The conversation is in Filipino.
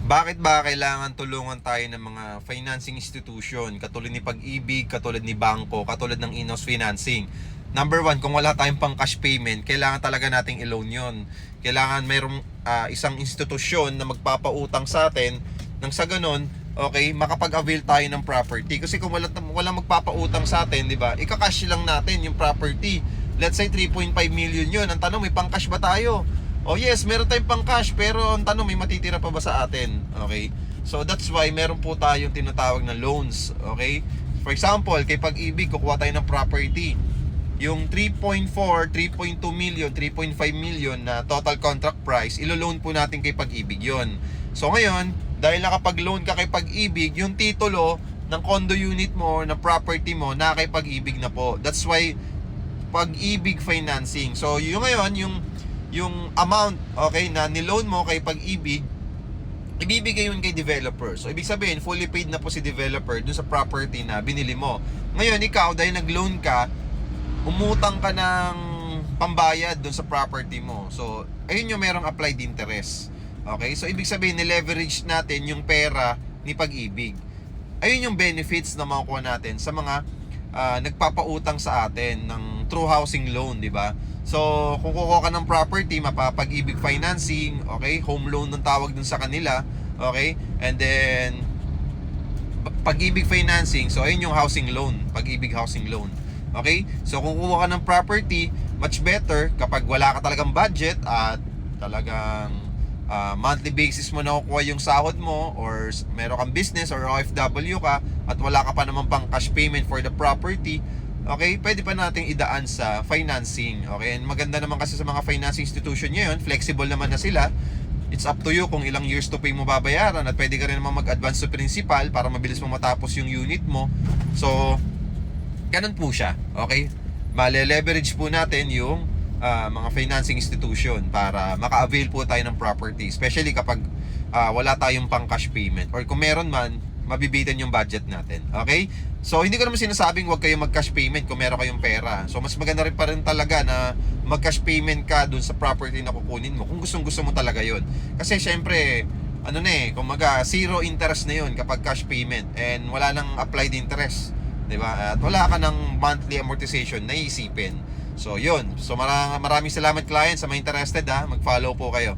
Bakit ba kailangan tulungan tayo ng mga financing institution katulad ni Pag-ibig, katulad ni Bangko, katulad ng Inos Financing? Number one, kung wala tayong pang cash payment, kailangan talaga nating i-loan yun. Kailangan mayroong isang institusyon na magpapautang sa atin nang sa ganun, okay, makapag-avail tayo ng property. Kasi kung wala magpapautang sa atin, di ba, ika-cash lang natin yung property. Let's say 3.5 million yun. Ang tanong, may pang cash ba tayo? Oh yes, meron tayong pang cash, pero ang tanong, may matitira pa ba sa atin? Okay? So that's why meron po tayong tinatawag na loans. Okay? For example, kay Pag-ibig, kukuha tayo ng property. Yung 3.4, 3.2 million, 3.5 million na total contract price, ilo-loan po natin kay Pag-ibig yon. So ngayon, dahil nakapag-loan ka kay Pag-ibig, yung titulo ng condo unit mo, ng property mo, na kay Pag-ibig na po. That's why Pag-ibig financing. So yung ngayon, yung amount, okay, na niloan mo kay Pag-ibig, ibibigay yun kay developer. So ibig sabihin, fully paid na po si developer dun sa property na binili mo. Ngayon, ikaw, dahil nag-loan ka, umutang ka ng pambayad dun sa property mo. So ayun yung merong applied interest. Okay, so ibig sabihin, nileverage natin yung pera ni Pag-ibig. Ayun yung benefits na makukuha natin sa mga nagpapautang sa atin ng true housing loan, di ba? So, kung kukuha ka ng property, Pag-ibig financing, okay? Home loan ng tawag dun sa kanila, okay? And then Pag-ibig financing, so ayun yung housing loan, Pag-ibig housing loan. Okay? So, kung kukuha ka ng property, much better kapag wala ka talagang budget at talagang monthly basis mo nakukuha yung sahod mo, or meron kang business or OFW ka at wala ka pa naman pang cash payment for the property, okay, pwede pa nating idaan sa financing. Okay, and maganda naman kasi sa mga financing institution ngayon, flexible naman na sila. It's up to you kung ilang years to pay mo babayaran, at pwede ka rin naman mag-advance to principal para mabilis mo matapos yung unit mo. So, ganun po siya. Okay, male-leverage po natin yung mga financing institution para maka-avail po tayo ng property, especially kapag wala tayong pang cash payment, or kung meron man, mabibitan yung budget natin. Okay? So, hindi ko naman sinasabing huwag kayong mag-cash payment kung meron kayong pera. So, mas maganda rin pa rin talaga na mag-cash payment ka dun sa property na kukunin mo kung gustong-gusto mo talaga yon. Kasi, syempre, ano na kumaga, zero interest na yun kapag cash payment, and wala nang applied interest. Diba? At wala ka ng monthly amortization na iisipin. So, yun. So, maraming salamat client sa mga interested, mag-follow po kayo.